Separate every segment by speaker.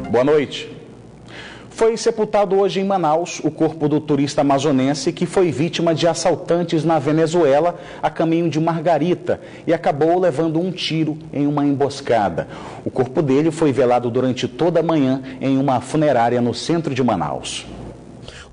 Speaker 1: Boa noite. Foi sepultado hoje em Manaus o corpo do turista amazonense que foi vítima de assaltantes na Venezuela a caminho de Margarita e acabou levando um tiro em uma emboscada. O corpo dele foi velado durante toda a manhã em uma funerária no centro de Manaus.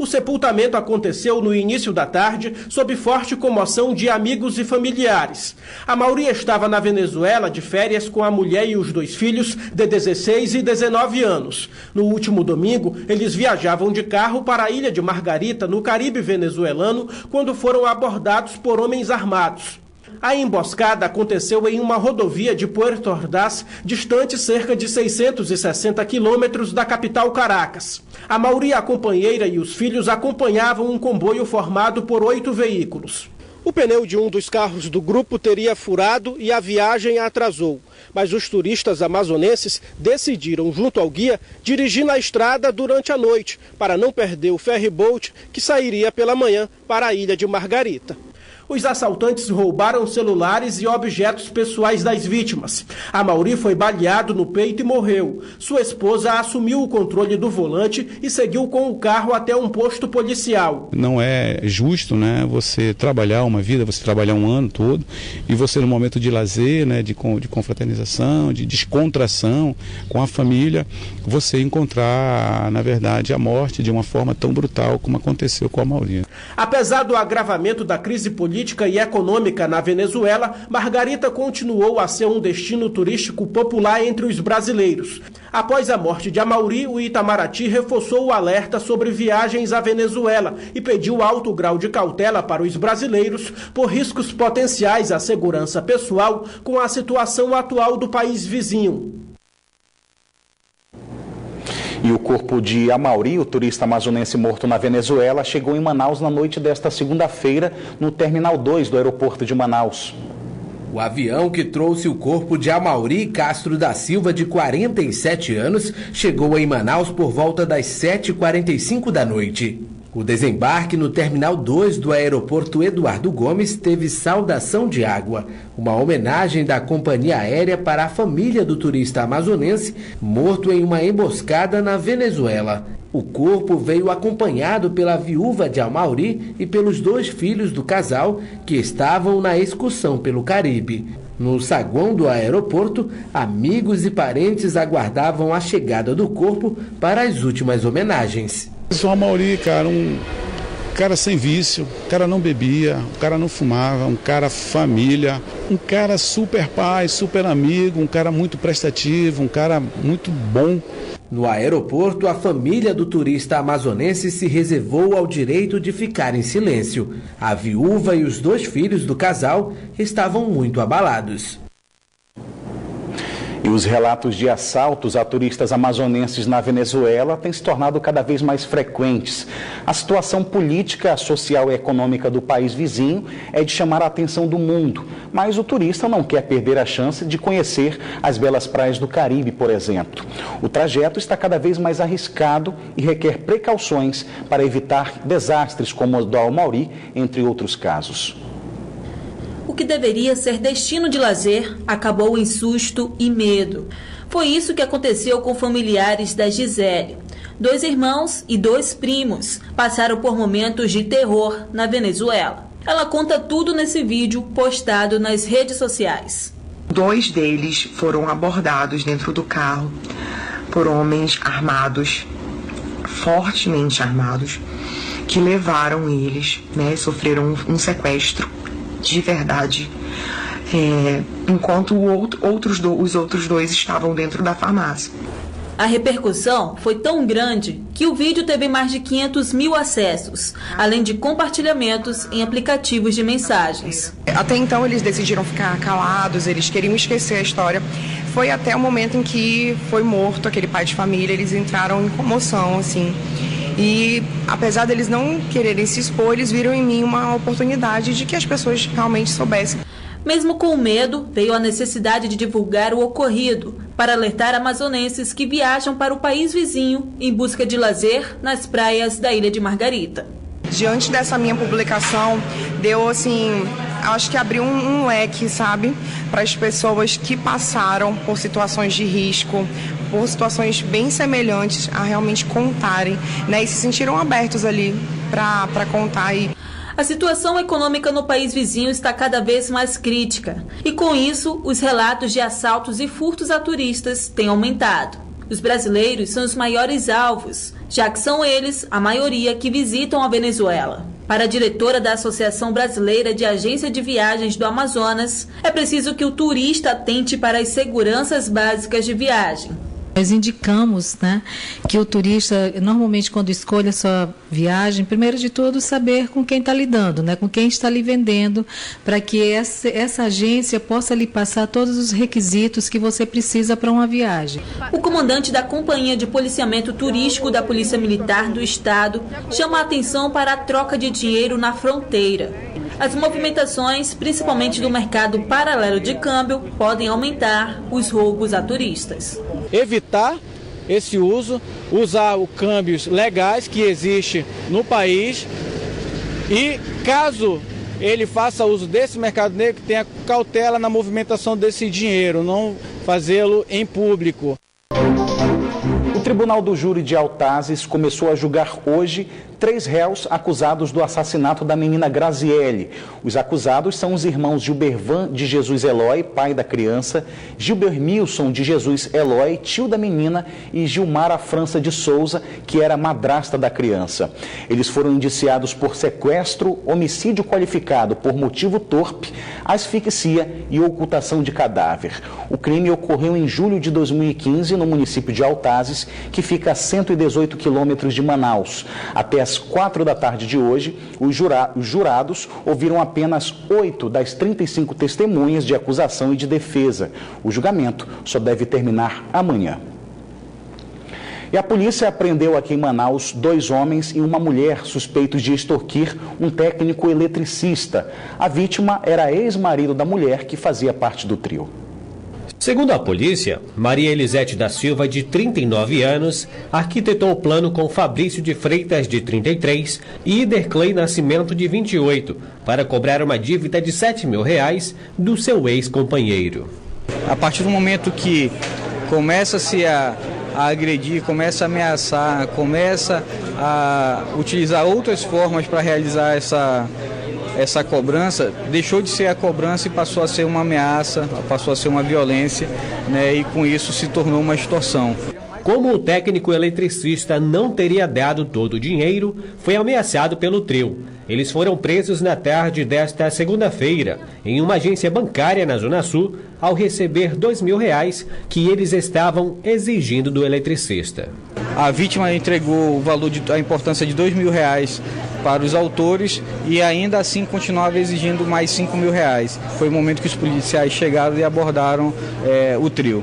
Speaker 2: O sepultamento aconteceu no início da tarde, sob forte comoção de amigos e familiares. Amaury estava na Venezuela de férias com a mulher e os 2 filhos de 16 e 19 anos. No último domingo, eles viajavam de carro para a ilha de Margarita, no Caribe venezuelano, quando foram abordados por homens armados. A emboscada aconteceu em uma rodovia de Puerto Ordaz, distante cerca de 660 quilômetros da capital Caracas. Amaury, a companheira e os filhos acompanhavam um comboio formado por 8 veículos. O pneu de um dos carros do grupo teria furado e a viagem atrasou. Mas os turistas amazonenses decidiram, junto ao guia, dirigir na estrada durante a noite, para não perder o ferryboat que sairia pela manhã para a ilha de Margarita. Os assaltantes roubaram celulares e objetos pessoais das vítimas. Amaury foi baleado no peito e morreu. Sua esposa assumiu o controle do volante e seguiu com o carro até um posto policial.
Speaker 3: Não é justo, né, você trabalhar uma vida, você trabalhar um ano todo e você no momento de lazer, né, de confraternização, de descontração com a família, você encontrar, na verdade, a morte de uma forma tão brutal como aconteceu com a Amaury.
Speaker 2: Apesar do agravamento da crise política e econômica na Venezuela, Margarita continuou a ser um destino turístico popular entre os brasileiros. Após a morte de Amaury, o Itamaraty reforçou o alerta sobre viagens à Venezuela e pediu alto grau de cautela para os brasileiros por riscos potenciais à segurança pessoal com a situação atual do país vizinho.
Speaker 1: E o corpo de Amaury, o turista amazonense morto na Venezuela, chegou em Manaus na noite desta segunda-feira, no Terminal 2 do aeroporto de Manaus.
Speaker 4: O avião que trouxe o corpo de Amaury Castro da Silva, de 47 anos, chegou em Manaus por volta das 7h45 da noite. O desembarque no Terminal 2 do aeroporto Eduardo Gomes teve saudação de água, uma homenagem da companhia aérea para a família do turista amazonense morto em uma emboscada na Venezuela. O corpo veio acompanhado pela viúva de Amaury e pelos 2 filhos do casal que estavam na excursão pelo Caribe. No saguão do aeroporto, amigos e parentes aguardavam a chegada do corpo para as últimas homenagens.
Speaker 3: O Amaury, cara, um cara sem vício, um cara não bebia, um cara não fumava, um cara família, um cara super pai, super amigo, um cara muito prestativo, um cara muito bom.
Speaker 4: No aeroporto, a família do turista amazonense se reservou ao direito de ficar em silêncio. A viúva e os 2 filhos do casal estavam muito abalados.
Speaker 1: E os relatos de assaltos a turistas amazonenses na Venezuela têm se tornado cada vez mais frequentes. A situação política, social e econômica do país vizinho é de chamar a atenção do mundo, mas o turista não quer perder a chance de conhecer as belas praias do Caribe, por exemplo. O trajeto está cada vez mais arriscado e requer precauções para evitar desastres como o do Amaury, entre outros casos.
Speaker 5: O que deveria ser destino de lazer acabou em susto e medo. Foi isso que aconteceu com familiares da Gisele. 2 irmãos e 2 primos passaram por momentos de terror na Venezuela. Ela conta tudo nesse vídeo postado nas redes sociais.
Speaker 6: 2 deles foram abordados dentro do carro por homens armados, fortemente armados, que levaram eles, sofreram um sequestro de verdade, enquanto os outros 2 estavam dentro da farmácia.
Speaker 5: A repercussão foi tão grande que o vídeo teve mais de 500 mil acessos, além de compartilhamentos em aplicativos de mensagens.
Speaker 6: Até então eles decidiram ficar calados, eles queriam esquecer a história. Foi até o momento em que foi morto aquele pai de família, eles entraram em comoção, assim. E apesar deles não quererem se expor, eles viram em mim uma oportunidade de que as pessoas realmente soubessem.
Speaker 5: Mesmo com medo, veio a necessidade de divulgar o ocorrido para alertar amazonenses que viajam para o país vizinho em busca de lazer nas praias da Ilha de Margarita.
Speaker 6: Diante dessa minha publicação, deu assim acho que abriu um leque, sabe, para as pessoas que passaram por situações de risco, por situações bem semelhantes, a realmente contarem, né, e se sentiram abertos ali para contar.
Speaker 5: A situação econômica no país vizinho está cada vez mais crítica e, com isso, os relatos de assaltos e furtos a turistas têm aumentado. Os brasileiros são os maiores alvos, já que são eles, a maioria, que visitam a Venezuela. Para a diretora da Associação Brasileira de Agência de Viagens do Amazonas, é preciso que o turista atente para as seguranças básicas de viagem.
Speaker 7: Nós indicamos, né, que o turista, normalmente, quando escolhe a sua viagem, primeiro de tudo, saber com quem está lidando, né, com quem está lhe vendendo, para que essa agência possa lhe passar todos os requisitos que você precisa para uma viagem.
Speaker 5: O comandante da Companhia de Policiamento Turístico da Polícia Militar do Estado chama a atenção para a troca de dinheiro na fronteira. As movimentações, principalmente do mercado paralelo de câmbio, podem aumentar os roubos a turistas.
Speaker 8: Evitar esse uso, usar os câmbios legais que existe no país e, caso ele faça uso desse mercado negro, tenha cautela na movimentação desse dinheiro, não fazê-lo em público.
Speaker 1: O Tribunal do Júri de Altazes começou a julgar hoje 3 réus acusados do assassinato da menina Graziele. Os acusados são os irmãos Gilbervan de Jesus Eloy, pai da criança, Gilbermilson de Jesus Eloy, tio da menina, e Gilmara França de Souza, que era madrasta da criança. Eles foram indiciados por sequestro, homicídio qualificado por motivo torpe, asfixia e ocultação de cadáver. O crime ocorreu em julho de 2015 no município de Altazes, que fica a 118 quilômetros de Manaus. Até às 4 da tarde de hoje, os jurados ouviram apenas 8 das 35 testemunhas de acusação e de defesa. O julgamento só deve terminar amanhã. E a polícia apreendeu aqui em Manaus 2 homens e uma mulher suspeitos de extorquir um técnico eletricista. A vítima era ex-marido da mulher que fazia parte do trio.
Speaker 9: Segundo a polícia, Maria Elisete da Silva, de 39 anos, arquitetou o plano com Fabrício de Freitas, de 33, e Iderclay Nascimento, de 28, para cobrar uma dívida de R$7 mil do seu ex-companheiro.
Speaker 10: A partir do momento que começa-se a agredir, começa a ameaçar, começa a utilizar outras formas para realizar essa cobrança, deixou de ser a cobrança e passou a ser uma ameaça, passou a ser uma violência, né, e com isso se tornou uma extorsão.
Speaker 9: Como o técnico eletricista não teria dado todo o dinheiro, foi ameaçado pelo trio. Eles foram presos na tarde desta segunda-feira, em uma agência bancária na Zona Sul, ao receber R$2 mil que eles estavam exigindo do eletricista.
Speaker 10: A vítima entregou a importância de R$2 mil para os autores e ainda assim continuava exigindo mais R$5 mil. Foi o momento que os policiais chegaram e abordaram o trio.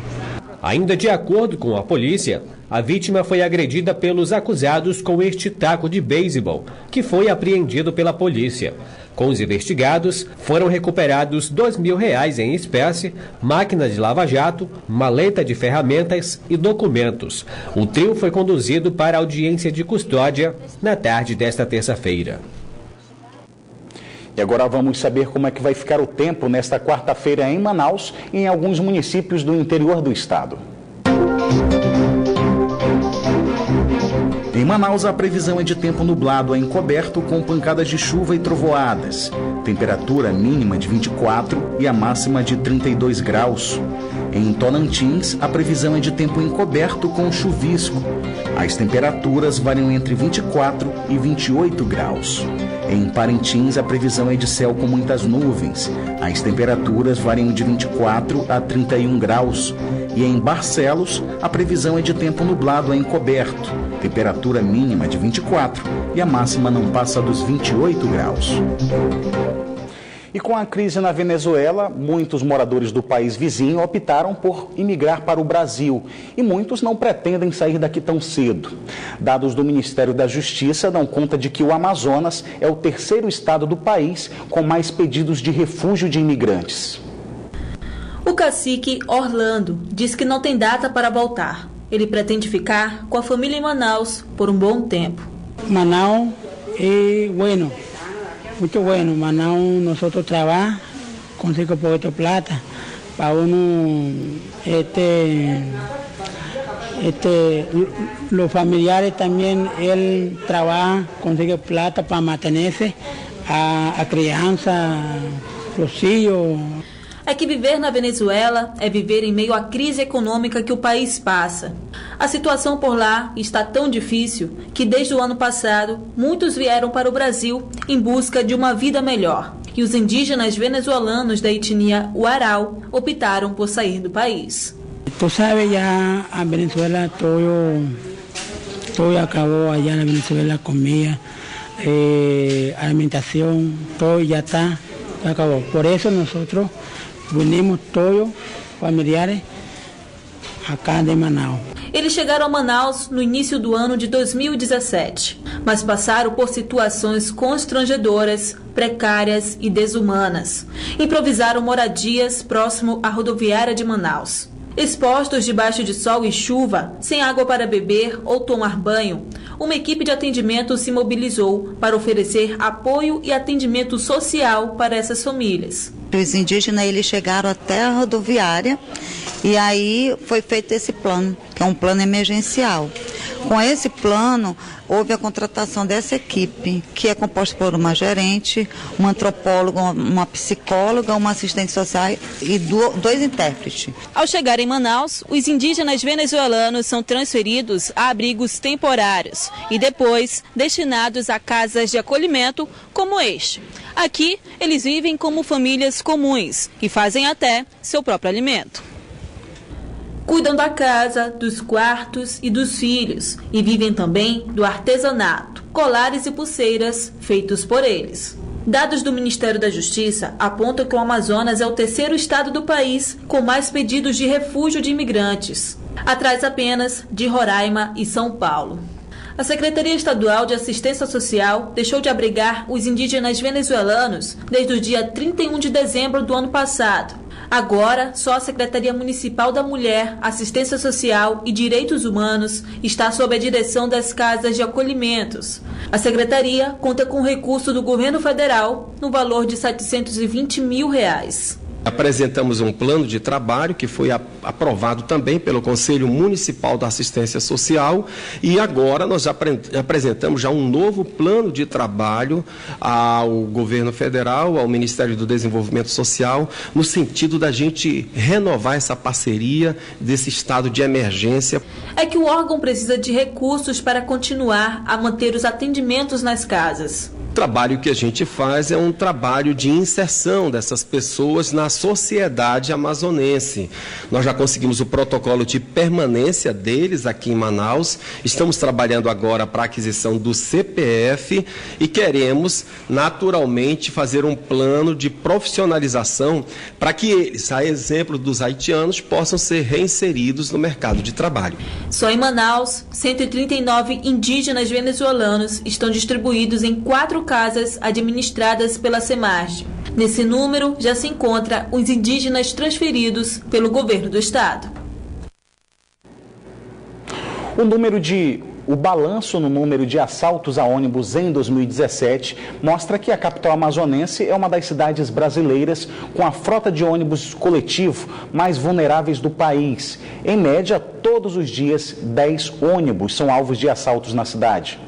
Speaker 9: Ainda de acordo com a polícia, a vítima foi agredida pelos acusados com este taco de beisebol, que foi apreendido pela polícia. Com os investigados, foram recuperados R$2 mil em espécie, máquina de lava-jato, maleta de ferramentas e documentos. O trio foi conduzido para a audiência de custódia na tarde desta terça-feira.
Speaker 1: E agora vamos saber como é que vai ficar o tempo nesta quarta-feira em Manaus e em alguns municípios do interior do estado. Em Manaus, a previsão é de tempo nublado a encoberto com pancadas de chuva e trovoadas. Temperatura mínima de 24 e a máxima de 32 graus. Em Tocantins, a previsão é de tempo encoberto com chuvisco. As temperaturas variam entre 24 e 28 graus. Em Parintins, a previsão é de céu com muitas nuvens. As temperaturas variam de 24 a 31 graus. E em Barcelos, a previsão é de tempo nublado a encoberto. Temperatura mínima de 24 e a máxima não passa dos 28 graus. E com a crise na Venezuela, muitos moradores do país vizinho optaram por imigrar para o Brasil e muitos não pretendem sair daqui tão cedo. Dados do Ministério da Justiça dão conta de que o Amazonas é o 3º estado do país com mais pedidos de refúgio de imigrantes.
Speaker 5: O cacique Orlando diz que não tem data para voltar. Ele pretende ficar com a família em Manaus por um bom tempo.
Speaker 11: Manaus é bueno. Muito bueno, Manaus nosotros trabajamos, consigo poquito plata, para uno, los familiares también, él trabaja, consigue plata para mantenerse, a criança, los hijos.
Speaker 5: É que viver na Venezuela é viver em meio à crise econômica que o país passa. A situação por lá está tão difícil que desde o ano passado muitos vieram para o Brasil em busca de uma vida melhor. E os indígenas venezuelanos da etnia Huaral optaram por sair do país.
Speaker 11: Tu sabes, já a Venezuela todo acabou allá na Venezuela, comida, alimentação, todo já está, acabou. Por isso nós vinimos todos familiares acá de Manaus.
Speaker 5: Eles chegaram a Manaus no início do ano de 2017, mas passaram por situações constrangedoras, precárias e desumanas. Improvisaram moradias próximo à rodoviária de Manaus. Expostos debaixo de sol e chuva, sem água para beber ou tomar banho, uma equipe de atendimento se mobilizou para oferecer apoio e atendimento social para essas famílias.
Speaker 12: Os indígenas eles chegaram até a rodoviária e aí foi feito esse plano, que é um plano emergencial. Com esse plano, houve a contratação dessa equipe, que é composta por uma gerente, um antropólogo, uma psicóloga, uma assistente social e 2 intérpretes.
Speaker 5: Ao chegar em Manaus, os indígenas venezuelanos são transferidos a abrigos temporários e depois destinados a casas de acolhimento como este. Aqui, eles vivem como famílias comuns e fazem até seu próprio alimento. Cuidam da casa, dos quartos e dos filhos e vivem também do artesanato, colares e pulseiras feitos por eles. Dados do Ministério da Justiça apontam que o Amazonas é o 3º estado do país com mais pedidos de refúgio de imigrantes, atrás apenas de Roraima e São Paulo. A Secretaria Estadual de Assistência Social deixou de abrigar os indígenas venezuelanos desde o dia 31 de dezembro do ano passado. Agora, só a Secretaria Municipal da Mulher, Assistência Social e Direitos Humanos está sob a direção das casas de acolhimentos. A Secretaria conta com recurso do governo federal no valor de R$ 720 mil.
Speaker 13: Apresentamos um plano de trabalho que foi aprovado também pelo Conselho Municipal da Assistência Social e agora nós apresentamos já um novo plano de trabalho ao governo federal, ao Ministério do Desenvolvimento Social, no sentido da gente renovar essa parceria desse estado de emergência.
Speaker 5: É que o órgão precisa de recursos para continuar a manter os atendimentos nas casas.
Speaker 13: O trabalho que a gente faz é um trabalho de inserção dessas pessoas na sociedade amazonense. Nós já conseguimos o protocolo de permanência deles aqui em Manaus, estamos trabalhando agora para a aquisição do CPF e queremos, naturalmente, fazer um plano de profissionalização para que eles, a exemplo dos haitianos, possam ser reinseridos no mercado de trabalho.
Speaker 5: Só em Manaus, 139 indígenas venezuelanos estão distribuídos em 4 casas administradas pela Semarge. Nesse número já se encontra os indígenas transferidos pelo governo do estado.
Speaker 1: O balanço no número de assaltos a ônibus em 2017 mostra que a capital amazonense é uma das cidades brasileiras com a frota de ônibus coletivo mais vulneráveis do país. Em média, todos os dias, 10 ônibus são alvos de assaltos na cidade.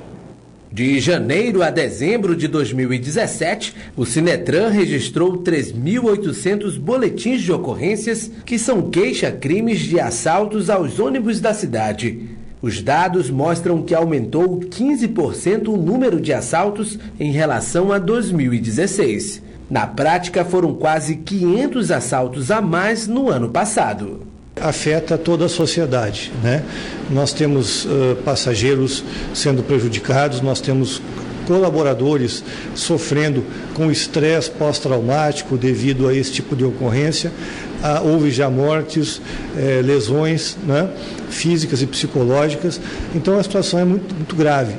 Speaker 4: De janeiro a dezembro de 2017, o Sinetran registrou 3.800 boletins de ocorrências que são queixa-crimes de assaltos aos ônibus da cidade. Os dados mostram que aumentou 15% o número de assaltos em relação a 2016. Na prática, foram quase 500 assaltos a mais no ano passado.
Speaker 14: Afeta toda a sociedade, né? Nós temos passageiros sendo prejudicados, nós temos colaboradores sofrendo com estresse pós-traumático devido a esse tipo de ocorrência. Houve já mortes, lesões, né, físicas e psicológicas, então a situação é muito grave.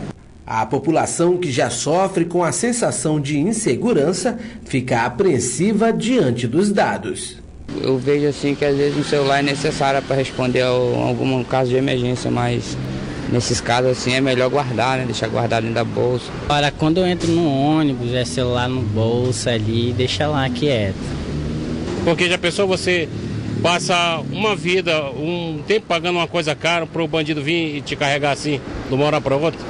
Speaker 4: A população que já sofre com a sensação de insegurança fica apreensiva diante dos dados.
Speaker 15: Eu vejo assim que às vezes o celular é necessário para responder a algum caso de emergência, mas Nesses casos assim é melhor guardar, né? Deixar guardado dentro da bolsa.
Speaker 16: Agora, quando eu entro no ônibus, é celular no bolso ali, deixa lá quieto.
Speaker 17: Porque já pensou você passa uma vida, um tempo pagando uma coisa cara para o bandido vir e te carregar assim, de uma hora para outra?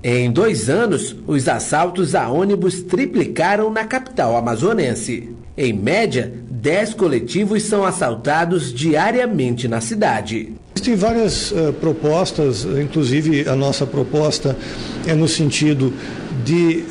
Speaker 4: Em 2 anos, os assaltos a ônibus triplicaram na capital amazonense. Em média, 10 coletivos são assaltados diariamente na cidade.
Speaker 14: Existem várias propostas, inclusive a nossa proposta é no sentido de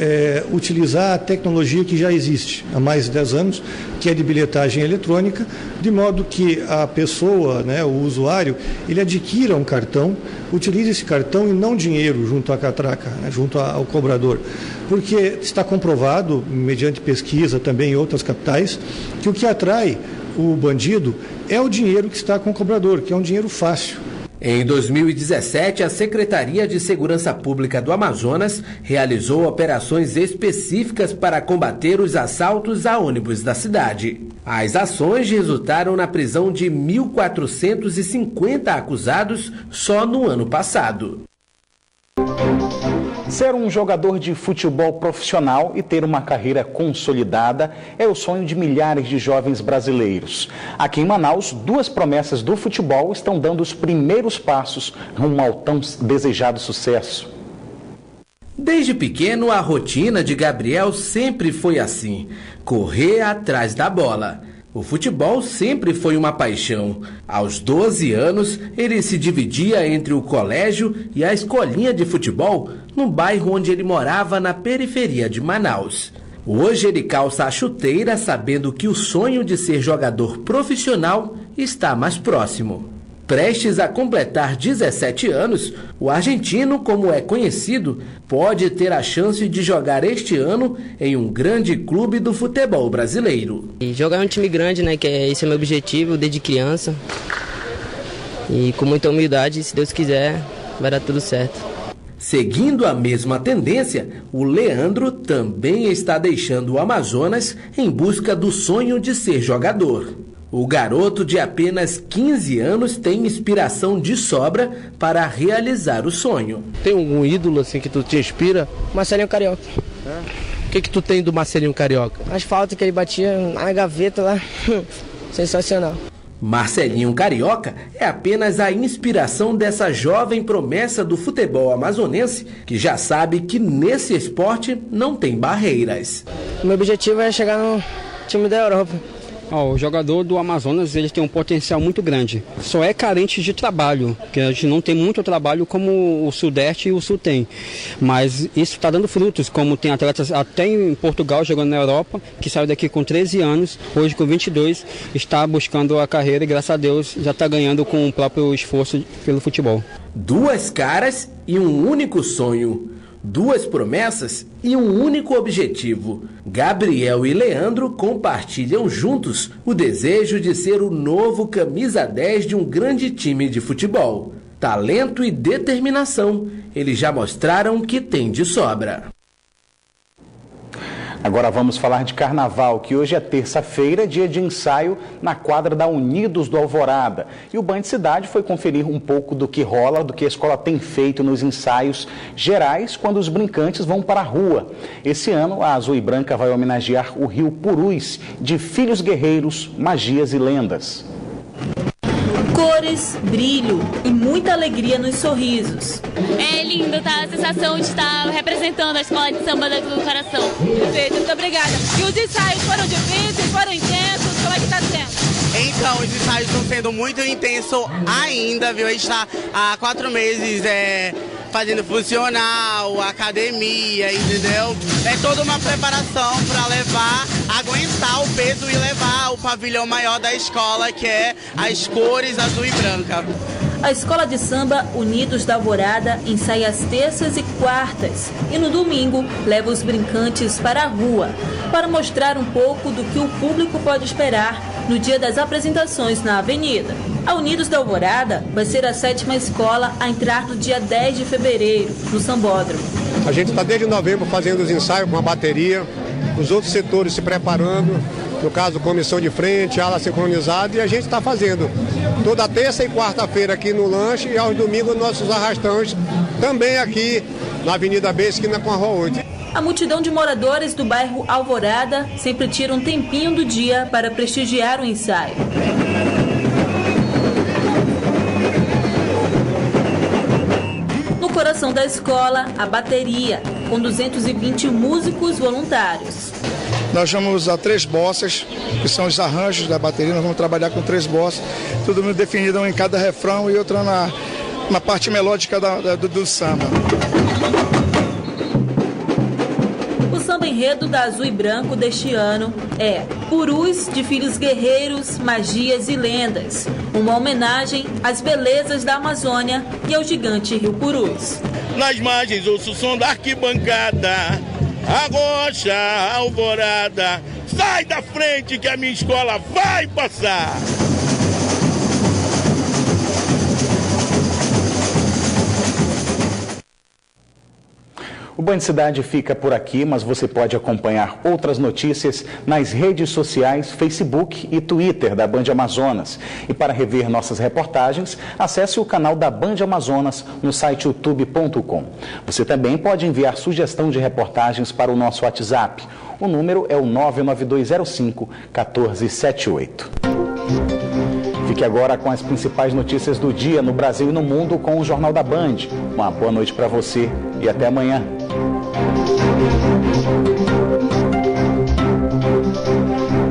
Speaker 14: utilizar a tecnologia que já existe há mais de 10 anos, que é de bilhetagem eletrônica, de modo que a pessoa, né, o usuário, ele adquira um cartão, utilize esse cartão e não dinheiro junto à catraca, né, junto ao cobrador. Porque está comprovado, mediante pesquisa também em outras capitais, que o que atrai o bandido é o dinheiro que está com o cobrador, que é um dinheiro fácil.
Speaker 4: Em 2017, a Secretaria de Segurança Pública do Amazonas realizou operações específicas para combater os assaltos a ônibus da cidade. As ações resultaram na prisão de 1.450 acusados só no ano passado.
Speaker 1: Ser um jogador de futebol profissional e ter uma carreira consolidada é o sonho de milhares de jovens brasileiros. Aqui em Manaus, 2 promessas do futebol estão dando os primeiros passos rumo ao tão desejado sucesso.
Speaker 4: Desde pequeno, a rotina de Gabriel sempre foi assim: correr atrás da bola. O futebol sempre foi uma paixão. Aos 12 anos, ele se dividia entre o colégio e a escolinha de futebol no bairro onde ele morava, na periferia de Manaus. Hoje ele calça a chuteira sabendo que o sonho de ser jogador profissional está mais próximo. Prestes a completar 17 anos, o argentino, como é conhecido, pode ter a chance de jogar este ano em um grande clube do futebol brasileiro.
Speaker 18: E jogar em um time grande, né, que esse é meu objetivo desde criança. E com muita humildade, se Deus quiser, vai dar tudo certo.
Speaker 4: Seguindo a mesma tendência, o Leandro também está deixando o Amazonas em busca do sonho de ser jogador. O garoto de apenas 15 anos tem inspiração de sobra para realizar o sonho.
Speaker 19: Tem algum ídolo assim que tu te inspira?
Speaker 18: Marcelinho Carioca.
Speaker 19: O que tu tem do Marcelinho Carioca?
Speaker 18: As faltas que ele batia na gaveta lá, sensacional.
Speaker 4: Marcelinho Carioca é apenas a inspiração dessa jovem promessa do futebol amazonense, que já sabe que nesse esporte não tem barreiras.
Speaker 18: O meu objetivo é chegar no time da Europa.
Speaker 20: O jogador do Amazonas, ele tem um potencial muito grande. Só é carente de trabalho, porque a gente não tem muito trabalho como o Sudeste e o Sul tem. Mas isso está dando frutos, como tem atletas até em Portugal jogando na Europa, que saiu daqui com 13 anos, hoje com 22, está buscando a carreira e graças a Deus já está ganhando com o próprio esforço pelo futebol.
Speaker 4: 2 caras e um único sonho. 2 promessas e um único objetivo. Gabriel e Leandro compartilham juntos o desejo de ser o novo camisa 10 de um grande time de futebol. Talento e determinação, eles já mostraram que têm de sobra.
Speaker 1: Agora vamos falar de carnaval, que hoje é terça-feira, dia de ensaio na quadra da Unidos do Alvorada. E o Band Cidade foi conferir um pouco do que rola, do que a escola tem feito nos ensaios gerais quando os brincantes vão para a rua. Esse ano, a Azul e Branca vai homenagear o Rio Purus de filhos guerreiros, magias e lendas.
Speaker 5: Cores, brilho e muita alegria nos sorrisos.
Speaker 21: É lindo, tá? A sensação de estar representando a escola de samba do coração.
Speaker 22: Perfeito, muito obrigada. E os ensaios foram difíceis, foram intensos, como é que tá sendo?
Speaker 23: Então, os ensaios estão sendo muito intensos ainda, viu? A gente está há 4 meses fazendo funcional, academia, entendeu? É toda uma preparação para aguentar o peso e levar o pavilhão maior da escola, que é as cores azul e branca.
Speaker 5: A escola de samba Unidos da Alvorada ensaia às terças e quartas e no domingo leva os brincantes para a rua para mostrar um pouco do que o público pode esperar no dia das apresentações na avenida. A Unidos da Alvorada vai ser a 7ª escola a entrar no dia 10 de fevereiro, no Sambódromo.
Speaker 24: A gente está desde novembro fazendo os ensaios com a bateria, os outros setores se preparando
Speaker 2: no caso comissão de frente, ala sincronizada, e a gente está fazendo toda terça e quarta-feira aqui no lanche e aos domingos nossos arrastões também aqui na Avenida B, esquina com a Rua 8.
Speaker 5: A multidão de moradores do bairro Alvorada sempre tira um tempinho do dia para prestigiar o ensaio. No coração da escola, a bateria, com 220 músicos voluntários.
Speaker 3: Nós vamos usar 3 bossas, que são os arranjos da bateria. Nós vamos trabalhar com 3 bossas, tudo definido em cada refrão e outra na parte melódica do samba.
Speaker 5: O samba enredo da Azul e Branco deste ano é Purus de Filhos Guerreiros, Magias e Lendas, uma homenagem às belezas da Amazônia e ao gigante Rio Purus.
Speaker 6: Nas margens ouço o som da arquibancada, Arrocha, Alvorada, sai da frente que a minha escola vai passar.
Speaker 1: O Band Cidade fica por aqui, mas você pode acompanhar outras notícias nas redes sociais, Facebook e Twitter da Band Amazonas. E para rever nossas reportagens, acesse o canal da Band Amazonas no site youtube.com. Você também pode enviar sugestão de reportagens para o nosso WhatsApp. O número é o 99205-1478. Fique agora com as principais notícias do dia no Brasil e no mundo com o Jornal da Band. Uma boa noite para você e até amanhã.